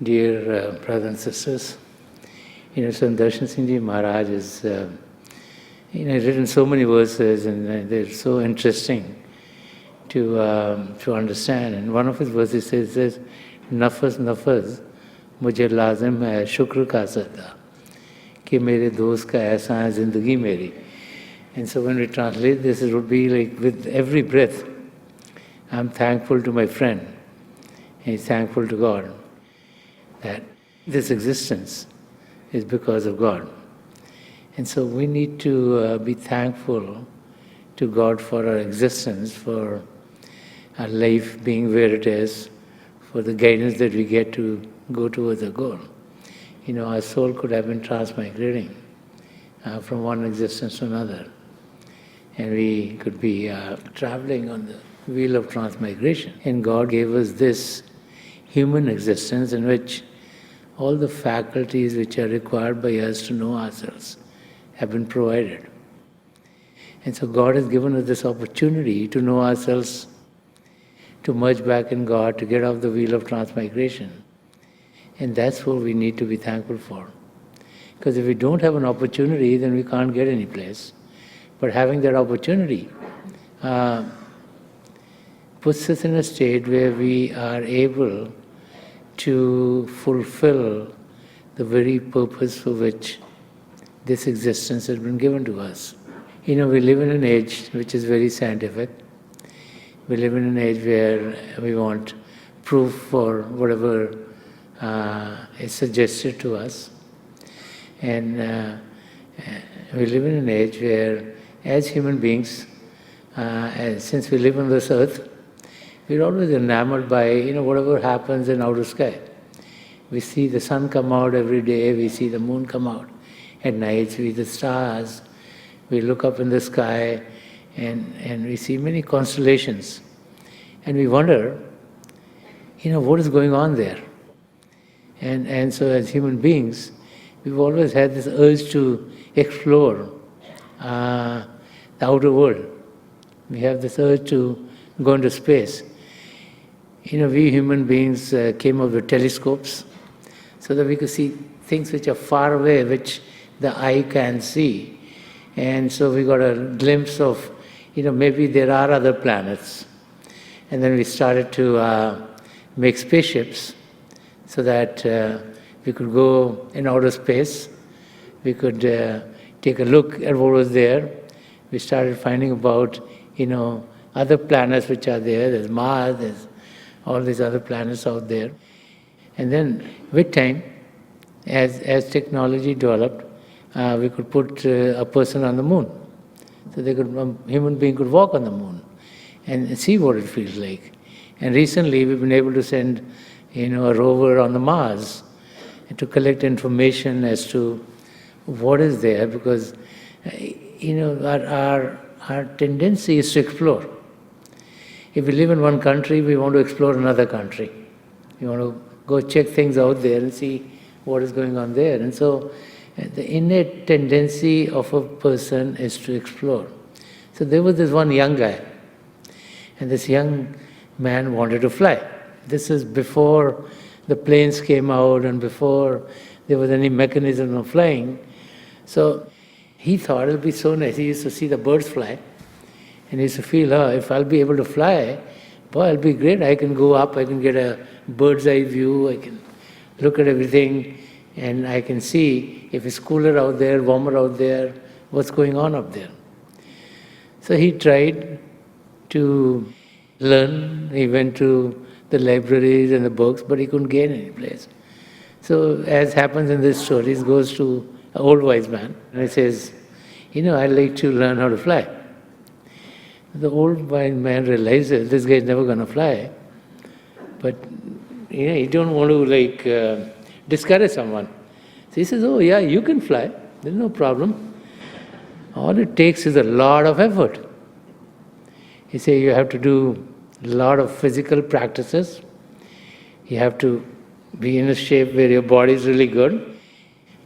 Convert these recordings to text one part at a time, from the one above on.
dear brothers and sisters. Sant Rajinder Singh Maharaj is, written so many verses, and they're so interesting to understand. And one of his verses says, "Nafas nafas, mujhe lazim hai shukr ka sada, कि मेरे दोस्त का ऐसा है ज़िंदगी मेरी." And so when we translate this, it would be like, with every breath, I'm thankful to my friend, and he's thankful to God that this existence is because of God. And so we need to be thankful to God for our existence, for our life being where it is, for the guidance that we get to go towards a goal. Our soul could have been transmigrating from one existence to another. And we could be traveling on the wheel of transmigration. And God gave us this human existence in which all the faculties which are required by us to know ourselves have been provided. And so God has given us this opportunity to know ourselves, to merge back in God, to get off the wheel of transmigration. And that's what we need to be thankful for. Because if we don't have an opportunity, then we can't get any place. But having that opportunity puts us in a state where we are able to fulfill the very purpose for which this existence has been given to us. We live in an age which is very scientific. We live in an age where we want proof for whatever is suggested to us. And we live in an age where, as human beings, since we live on this earth, we're always enamored by whatever happens in outer sky. We see the sun come out every day, we see the moon come out at night, we see the stars, we look up in the sky and we see many constellations. And we wonder, what is going on there? And so as human beings, we've always had this urge to explore the outer world. We have this urge to go into space. We human beings came up with telescopes so that we could see things which are far away, which the eye can see. And so we got a glimpse of, maybe there are other planets. And then we started to make spaceships so that we could go in outer space. We could take a look at what was there. We started finding about, other planets which are there. There's Mars, there's all these other planets out there. And then with time, as technology developed, we could put a person on the moon. So a human being could walk on the moon and see what it feels like. And recently we've been able to send a rover on the Mars to collect information as to what is there, because our tendency is to explore. If we live in one country, we want to explore another country. We want to go check things out there and see what is going on there. And so the innate tendency of a person is to explore. So there was this one young guy, and this young man wanted to fly. This is before the planes came out and before there was any mechanism of flying. So he thought it'll be so nice. He used to see the birds fly, and he used to feel, if I'll be able to fly, boy, it'll be great. I can go up, I can get a bird's eye view, I can look at everything, and I can see if it's cooler out there, warmer out there, what's going on up there. So he tried to learn. He went to the libraries and the books, but he couldn't get any place. So as happens in this story, he goes to an old wise man and he says, I'd like to learn how to fly. The old wise man realizes this guy is never going to fly, but he don't want to discourage someone. So he says, oh yeah, you can fly, there's no problem. All it takes is a lot of effort. He says you have to do a lot of physical practices. You have to be in a shape where your body is really good.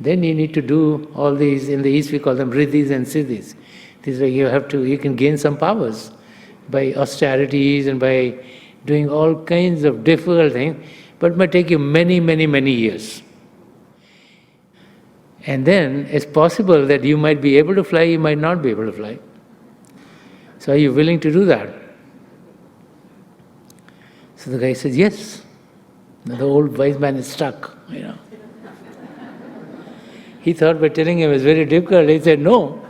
Then you need to do all these, in the East we call them riddhis and siddhis. These are you can gain some powers by austerities and by doing all kinds of difficult things. but it might take you many, many, many years. And then it's possible that you might be able to fly, you might not be able to fly. So are you willing to do that? So the guy says, yes. Now the old wise man is stuck, He thought by telling him it's very difficult. He said, no,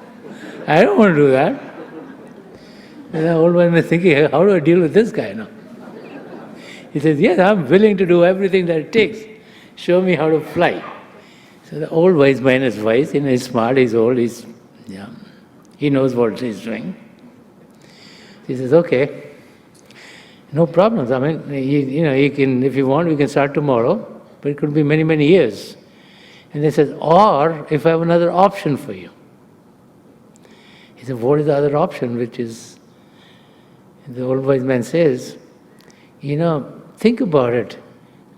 I don't want to do that. And the old man is thinking, how do I deal with this guy now? He says, yes, I'm willing to do everything that it takes. Show me how to fly. So the old wise man is wise, he's smart, he's old, he knows what he's doing. He says, okay, no problems. I mean, you can, if you want, we can start tomorrow, but it could be many, many years. And he says, or if I have another option for you. He said, what is the other option? Which is, the old wise man says, think about it.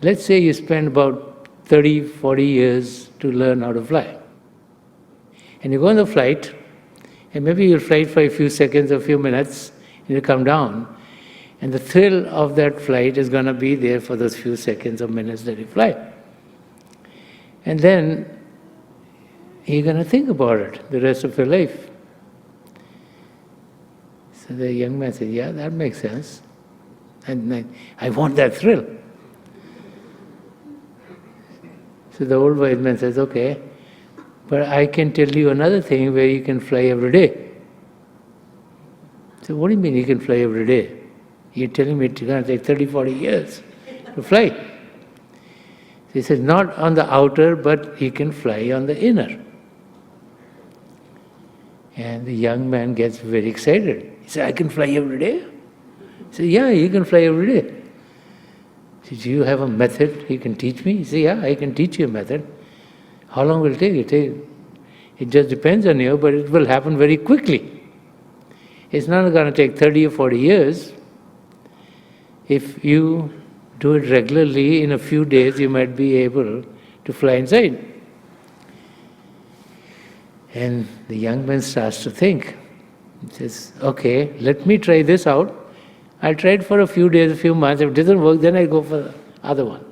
Let's say you spend about 30, 40 years to learn how to fly. And you go on the flight, and maybe you'll fly for a few seconds, a few minutes, and you come down. And the thrill of that flight is going to be there for those few seconds or minutes that you fly. And then you're going to think about it the rest of your life. So the young man said, yeah, that makes sense. And I want that thrill. So the old wise man says, okay, but I can tell you another thing where you can fly every day. So what do you mean you can fly every day? You're telling me it's going to take 30, 40 years to fly. So he says, not on the outer, but he can fly on the inner. And the young man gets very excited. He says, I can fly every day? He says, yeah, you can fly every day. He says, do you have a method you can teach me? He says, yeah, I can teach you a method. How long will it take? It just depends on you, but it will happen very quickly. It's not going to take 30 or 40 years. If you do it regularly, in a few days you might be able to fly inside. And the young man starts to think. He says, okay, let me try this out. I'll try it for a few days, a few months. If it doesn't work, then I go for the other one.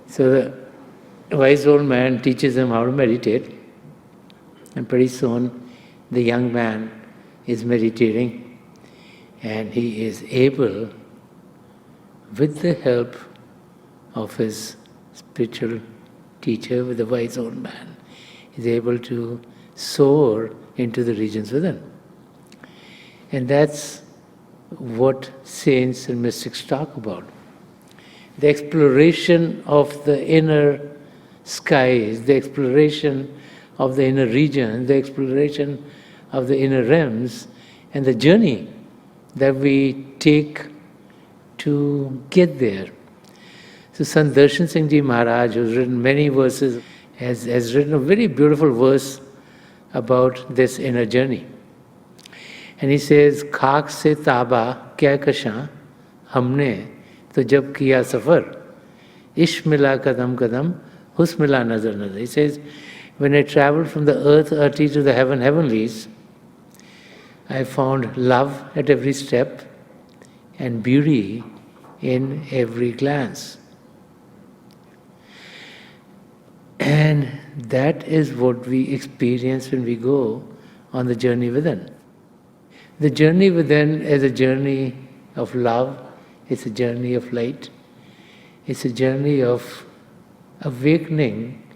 So the wise old man teaches him how to meditate. And pretty soon, the young man is meditating. And he is able, with the help of his spiritual teacher, with the wise old man, is able to soar into the regions within. And that's what saints and mystics talk about. The exploration of the inner skies, the exploration of the inner region, the exploration of the inner realms, and the journey that we take to get there. So Sant Rajinder Singh Maharaj, who's written many verses, has written a very beautiful verse about this inner journey. And he says, खाक से ताबा क्या कशां हमने तो जब किया सफ़र इश्क मिला कदम कदम हुस्न मिला नज़र नज़र. He says, when I traveled from the earthly to the heavenlies, I found love at every step and beauty in every glance. And that is what we experience when we go on the journey within. The journey within is a journey of love, it's a journey of light, it's a journey of awakening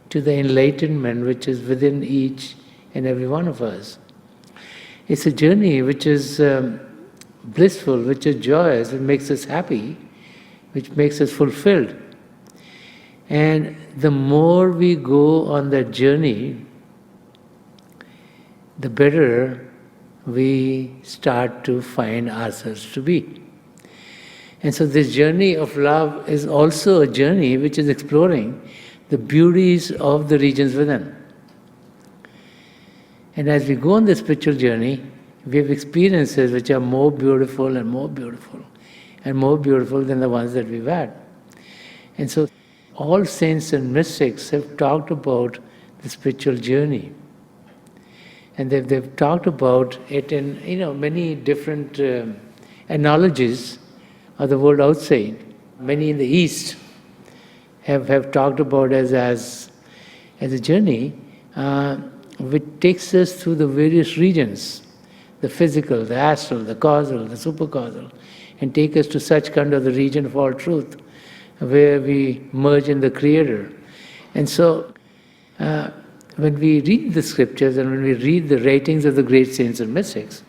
to the enlightenment which is within each and every one of us. It's a journey which is blissful, which is joyous, it makes us happy, which makes us fulfilled. And the more we go on that journey, the better we start to find ourselves to be. And so this journey of love is also a journey which is exploring the beauties of the regions within. And as we go on this spiritual journey, we have experiences which are more beautiful and more beautiful and more beautiful than the ones that we've had. And so all saints and mystics have talked about the spiritual journey. And they've talked about it in many different analogies of the world outside. Many in the East have talked about as a journey which takes us through the various regions, the physical, the astral, the causal, the supercausal, and take us to such kind of the region of all truth, where we merge in the Creator. And so, when we read the scriptures and when we read the writings of the great saints and mystics,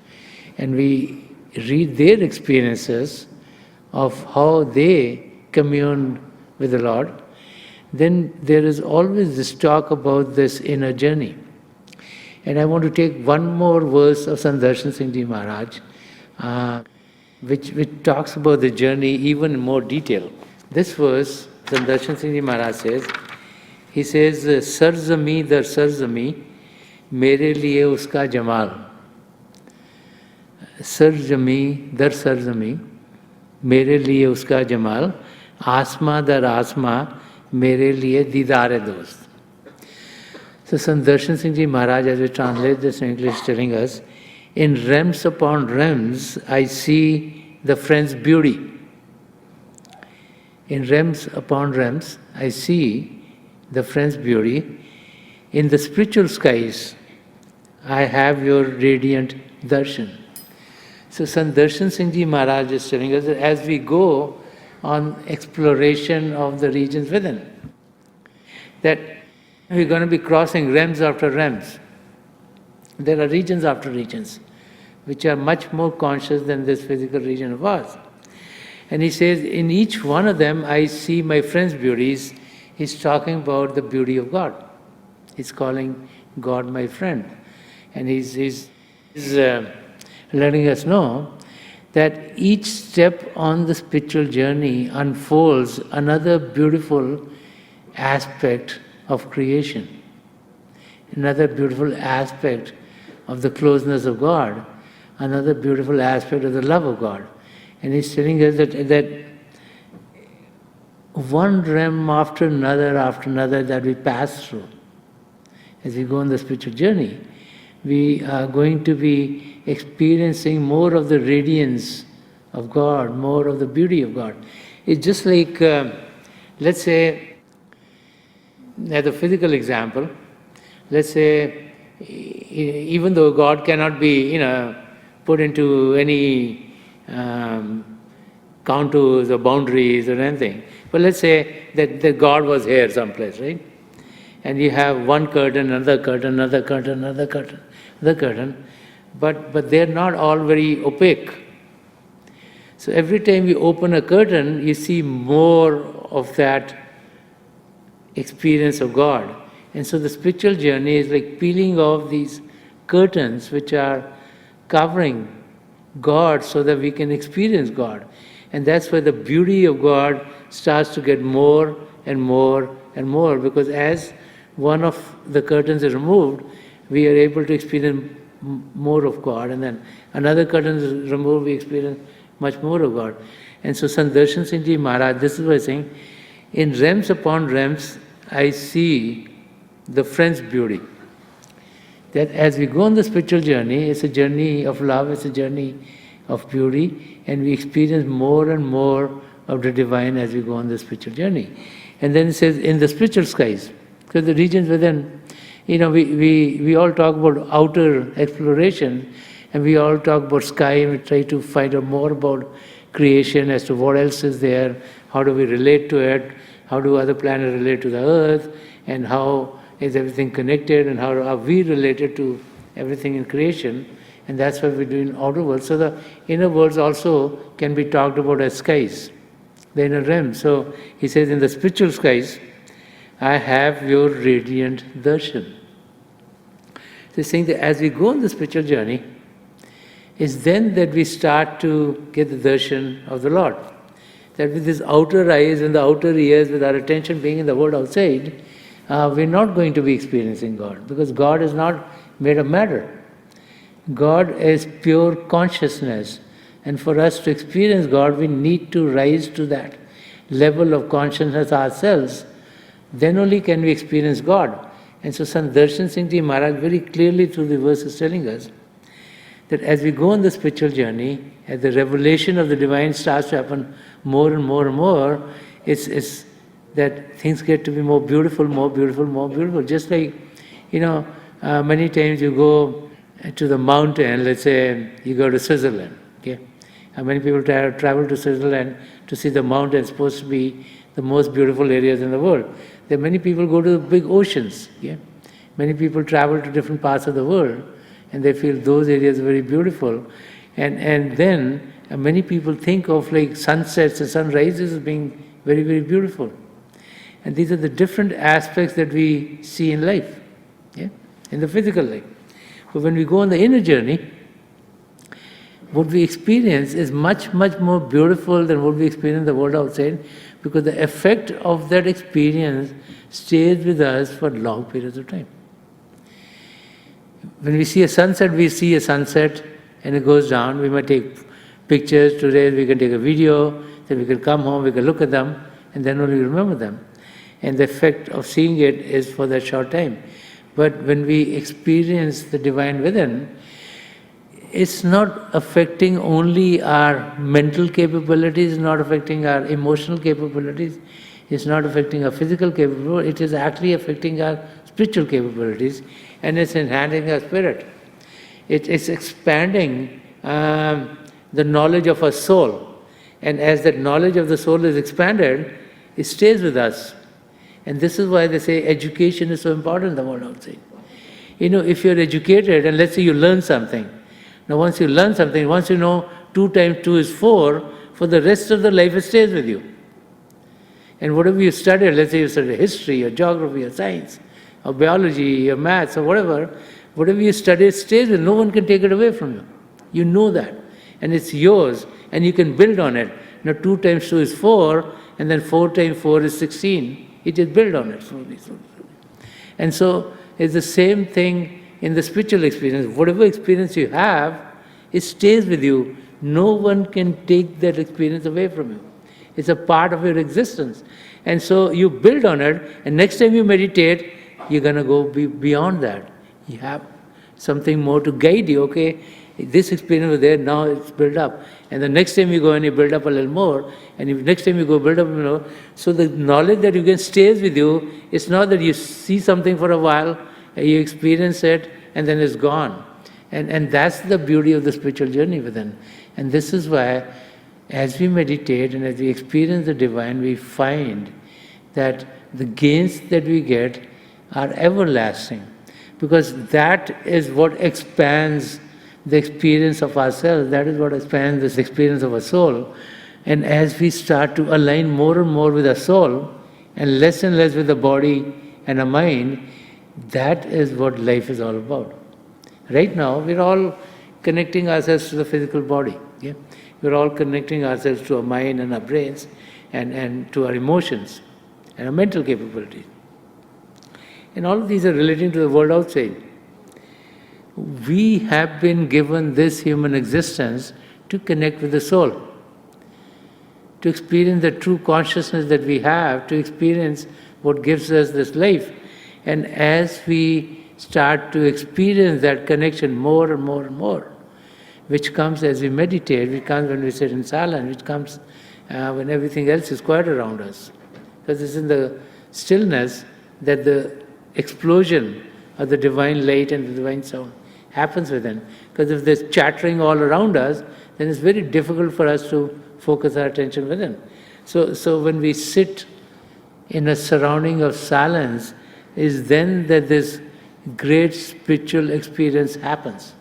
and we read their experiences of how they commune with the Lord, then there is always this talk about this inner journey. And I want to take one more verse of Sant Rajinder Singh Ji Maharaj, which talks about the journey even in more detail. This verse, Sant Rajinder Singh Ji Maharaj says, he says, Sarzami dar sarzami, mere liye uska jamal. Sarzami dar sarzami, mere liye uska jamal. Asma dar asma, mere liye didare dost. So Sant Rajinder Singh Ji Maharaj, as we translate this in English, telling us, in realms upon realms, I see the friend's beauty. In realms upon realms, I see the friend's beauty. In the spiritual skies, I have your radiant darshan. So Sant Rajinder Singh Ji Maharaj is telling us that as we go on exploration of the regions within, that we're going to be crossing realms after realms. There are regions after regions, which are much more conscious than this physical region of ours. And he says, in each one of them, I see my friend's beauties. He's talking about the beauty of God. He's calling God my friend. And he's letting us know that each step on the spiritual journey unfolds another beautiful aspect of creation, another beautiful aspect of the closeness of God, another beautiful aspect of the love of God. And he's telling us that one realm after another that we pass through, as we go on the spiritual journey, we are going to be experiencing more of the radiance of God, more of the beauty of God. It's just like, let's say, as a physical example, let's say, even though God cannot be, put into any contours or boundaries or anything, but let's say that God was here someplace, right? And you have one curtain, another curtain, another curtain, another curtain, another curtain, but they're not all very opaque. So every time you open a curtain, you see more of that experience of God. And so the spiritual journey is like peeling off these curtains which are covering God so that we can experience God. And that's where the beauty of God starts to get more and more and more, because as one of the curtains is removed, we are able to experience more of God, and then another curtain is removed, we experience much more of God. And so Sant Rajinder Singh Ji Maharaj, this is what he's saying, in realms upon realms, I see the friend's beauty. That as we go on the spiritual journey, it's a journey of love, it's a journey of beauty, and we experience more and more of the divine as we go on the spiritual journey. And then it says, in the spiritual skies, because the regions within, we all talk about outer exploration, and we all talk about sky, and we try to find out more about creation as to what else is there, how do we relate to it, how do other planets relate to the earth, and how is everything connected, and how are we related to everything in creation. And that's what we do in outer world. So the inner worlds also can be talked about as skies, the inner realm. So he says, in the spiritual skies, I have your radiant darshan. So he's saying that as we go on the spiritual journey, it's then that we start to get the darshan of the Lord. That with these outer eyes and the outer ears, with our attention being in the world outside, we're not going to be experiencing God, because God is not made of matter. God is pure consciousness, and for us to experience God, we need to rise to that level of consciousness ourselves. Then only can we experience God. And so Sant Rajinder Singh Ji Maharaj very clearly through the verse is telling us that as we go on the spiritual journey, as the revelation of the divine starts to happen more and more and more, it's that things get to be more beautiful, more beautiful, more beautiful. Just like, many times you go to the mountain, let's say you go to Switzerland, okay? And many people travel to Switzerland to see the mountains, supposed to be the most beautiful areas in the world. There are many people go to the big oceans, yeah? Many people travel to different parts of the world, and they feel those areas are very beautiful. And then many people think of like sunsets and sunrises as being very, very beautiful. And these are the different aspects that we see in life, yeah? In the physical life. But when we go on the inner journey, what we experience is much, much more beautiful than what we experience in the world outside, because the effect of that experience stays with us for long periods of time. When we see a sunset and it goes down. We might take pictures today, we can take a video, then we can come home, we can look at them, and then only remember them. And the effect of seeing it is for that short time. But when we experience the divine within, it's not affecting only our mental capabilities, not affecting our emotional capabilities, it's not affecting our physical capabilities, it is actually affecting our spiritual capabilities, and it's enhancing our spirit. It's expanding the knowledge of our soul. And as that knowledge of the soul is expanded, it stays with us. And this is why they say education is so important in the world outside. If you're educated, and let's say you learn something, now once you learn something, once you know 2 times 2 is 4, for the rest of the life it stays with you. And whatever you studied, let's say you studied history or geography or science or biology or maths or whatever you study stays with you. No one can take it away from you. You know that. And it's yours, and you can build on it. 2 times 2 is 4, and then 4 times 4 is 16. You just build on it slowly. And so it's the same thing in the spiritual experience. Whatever experience you have, it stays with you. No one can take that experience away from you. It's a part of your existence. And so you build on it, and next time you meditate, you're going to go beyond that. You have something more to guide you, okay? This experience was there, now it's built up. And the next time you go and you build up a little more, and next time you go build up a little more. So the knowledge that you get stays with you. It's not that you see something for a while, you experience it, and then it's gone. And that's the beauty of the spiritual journey within. And this is why, as we meditate and as we experience the divine, we find that the gains that we get are everlasting. Because that is what expands the experience of ourselves, that is what expands this experience of our soul. And as we start to align more and more with our soul, and less with the body and our mind, that is what life is all about. Right now, we're all connecting ourselves to the physical body. Yeah? We're all connecting ourselves to our mind and our brains, and to our emotions and our mental capabilities. And all of these are relating to the world outside. We have been given this human existence to connect with the soul, to experience the true consciousness that we have, to experience what gives us this life. And as we start to experience that connection more and more and more, which comes as we meditate, which comes when we sit in silence, which comes when everything else is quiet around us. Because it's in the stillness that the explosion of the divine light and the divine sound happens within. Because if there's chattering all around us, then it's very difficult for us to focus our attention within. So when we sit in a surrounding of silence, is then that this great spiritual experience happens.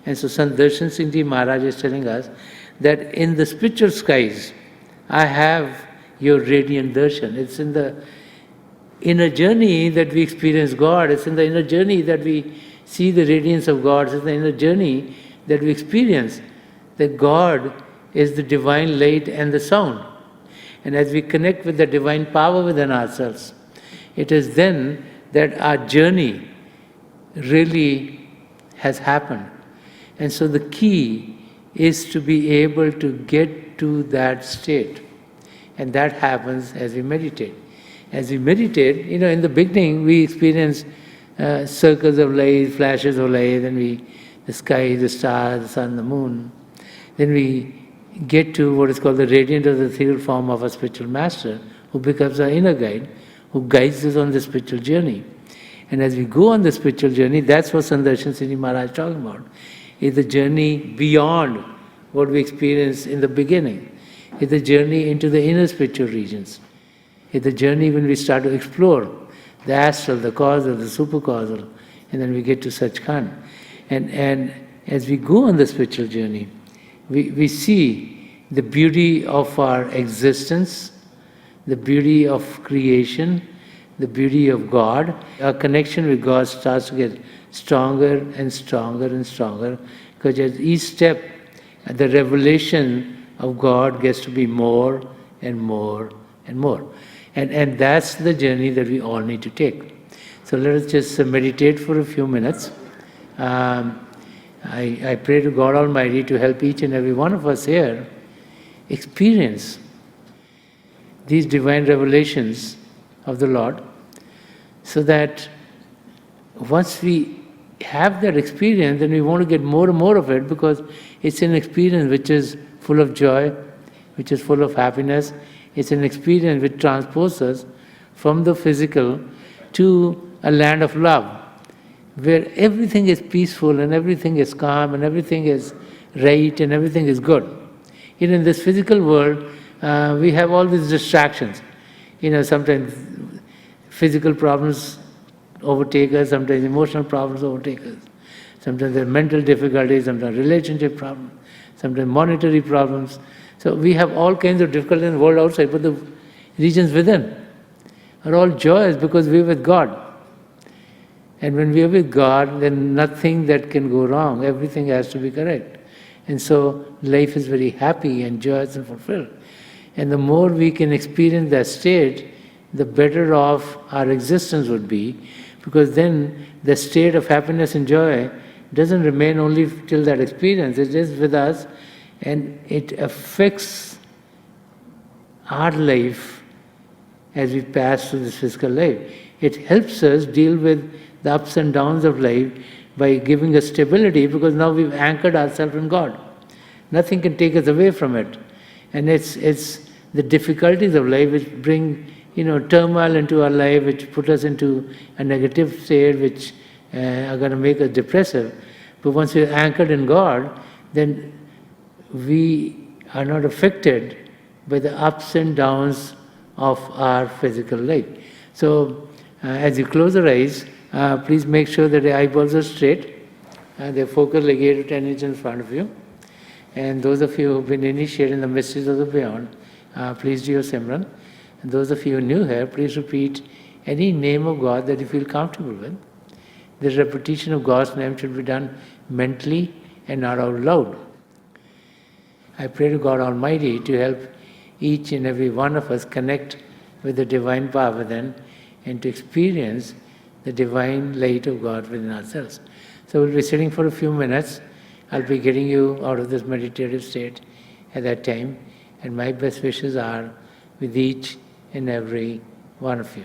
And so Sant Rajinder Singh Maharaj is telling us that in the spiritual skies, I have your radiant darshan. It's in the inner journey that we experience God. It's in the inner journey that we see the radiance of God. It's in the inner journey that we experience that God is the divine light and the sound. And as we connect with the divine power within ourselves, it is then that our journey really has happened. And so the key is to be able to get to that state. And that happens as we meditate. As we meditate, in the beginning we experience circles of light, flashes of light, and we the sky, the stars, the sun, the moon. Then we get to what is called the radiant or the ethereal form of a spiritual master, who becomes our inner guide, who guides us on the spiritual journey. And as we go on the spiritual journey, that's what Sant Rajinder Singh Maharaj is talking about, is the journey beyond what we experienced in the beginning. It's the journey into the inner spiritual regions. It's the journey when we start to explore the astral, the causal, the supercausal, and then we get to Sachkhand. And as we go on the spiritual journey, we see the beauty of our existence, the beauty of creation, the beauty of God. Our connection with God starts to get stronger and stronger and stronger, because at each step, the revelation of God gets to be more and more and more. And that's the journey that we all need to take. So let us just meditate for a few minutes. I pray to God Almighty to help each and every one of us here experience these divine revelations of the Lord, so that once we have that experience, then we want to get more and more of it, because it's an experience which is full of joy, which is full of happiness. It's an experience which transports us from the physical to a land of love, where everything is peaceful and everything is calm and everything is right and everything is good. In this physical world, we have all these distractions. Sometimes physical problems overtake us, sometimes emotional problems overtake us. Sometimes there are mental difficulties, sometimes relationship problems, sometimes monetary problems. So we have all kinds of difficulties in the world outside, but the regions within are all joyous because we are with God. And when we are with God, then nothing that can go wrong, everything has to be correct. And so life is very happy and joyous and fulfilled. And the more we can experience that state, the better off our existence would be, because then the state of happiness and joy doesn't remain only till that experience. It is with us, and it affects our life as we pass through this physical life. It helps us deal with the ups and downs of life by giving us stability, because now we've anchored ourselves in God. Nothing can take us away from it. And it's the difficulties of life which bring turmoil into our life, which put us into a negative state, which are going to make us depressive. But once we're anchored in God, then we are not affected by the ups and downs of our physical life. So as you close your eyes, please make sure that the eyeballs are straight. They're focused like 8 to 10 inches in front of you. And those of you who've been initiated in the mysteries of the beyond, please do your Simran. And those of you who are new here, please repeat any name of God that you feel comfortable with. The repetition of God's name should be done mentally and not out loud. I pray to God Almighty to help each and every one of us connect with the divine power within, and to experience the divine light of God within ourselves. So we'll be sitting for a few minutes. I'll be getting you out of this meditative state at that time, and my best wishes are with each and every one of you.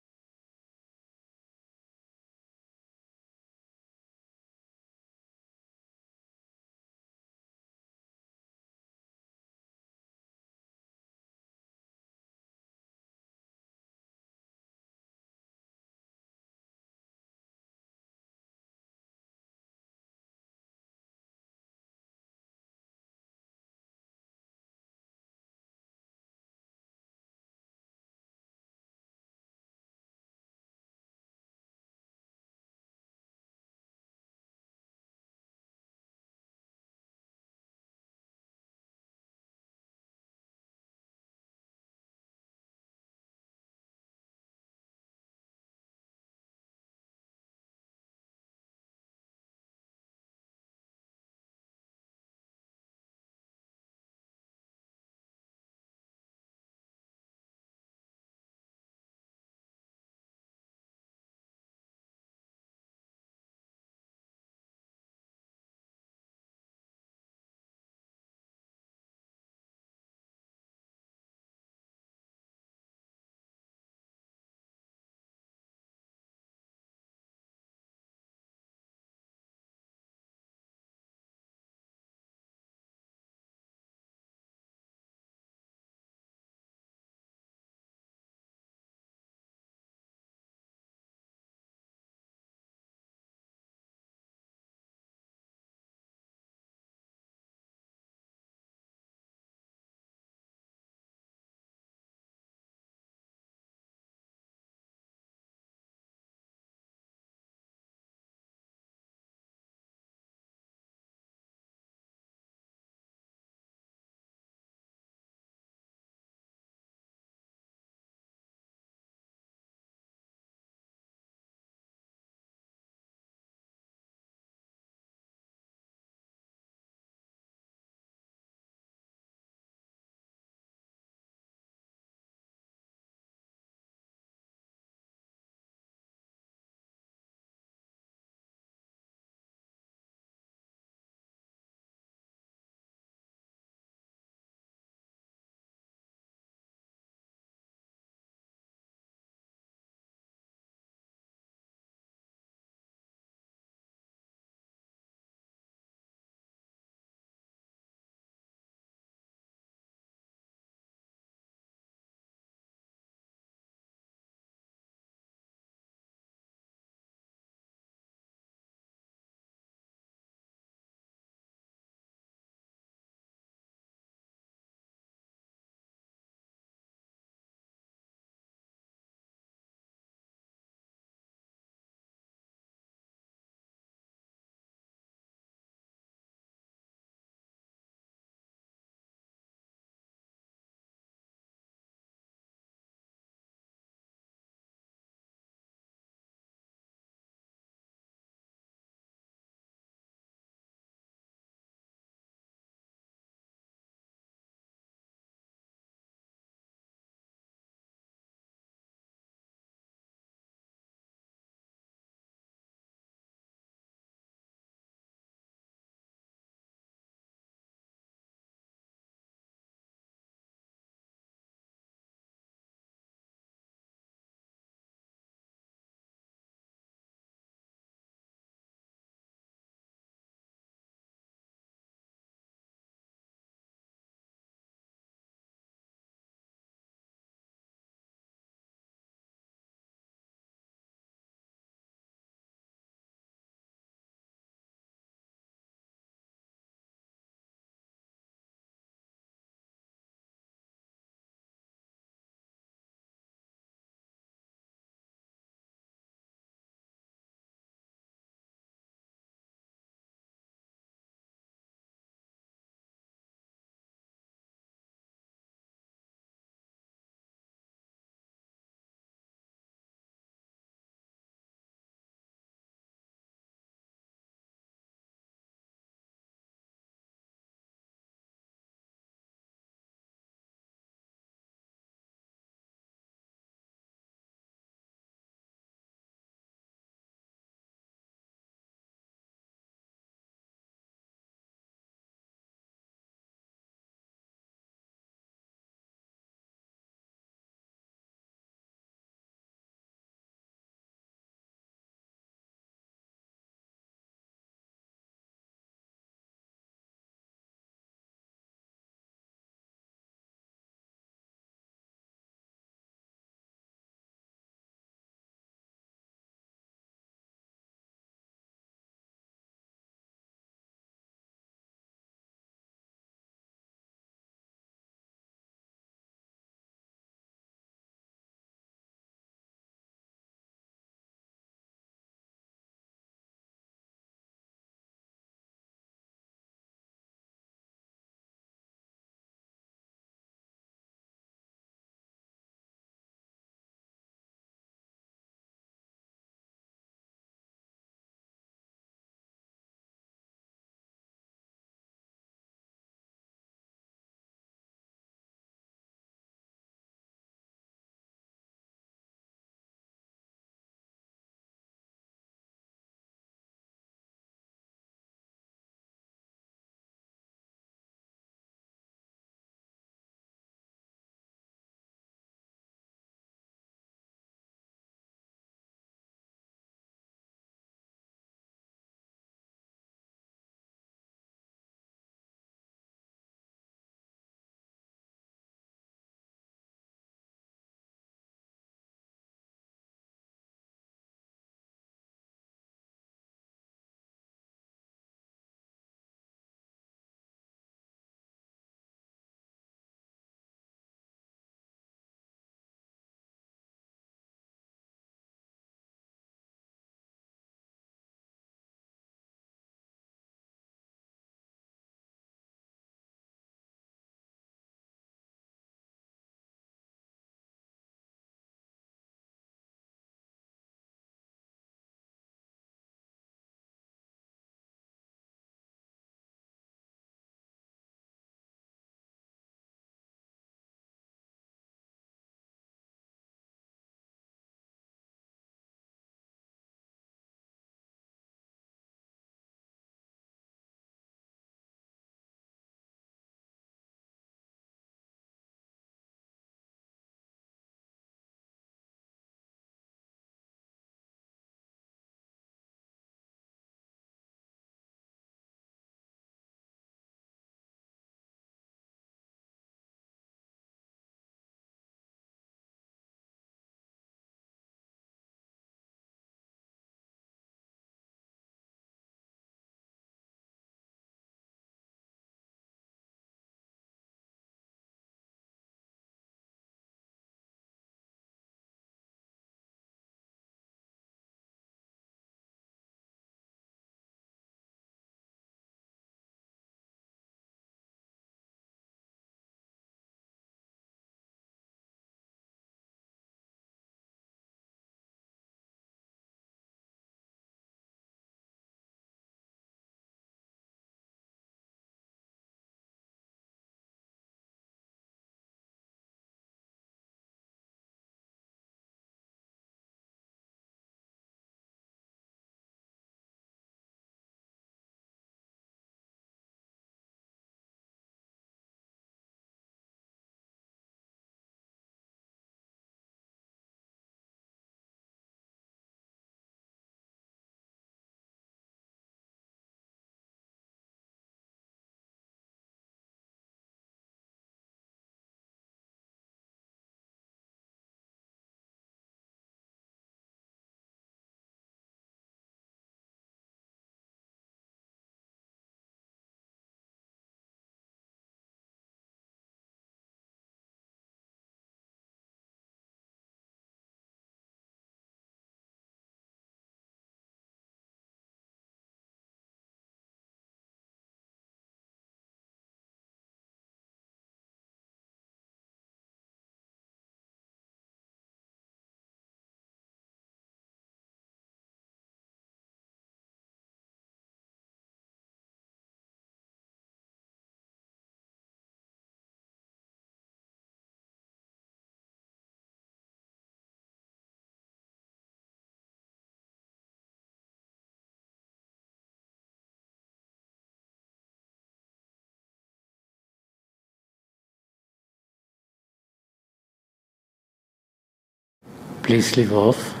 Please sleep off.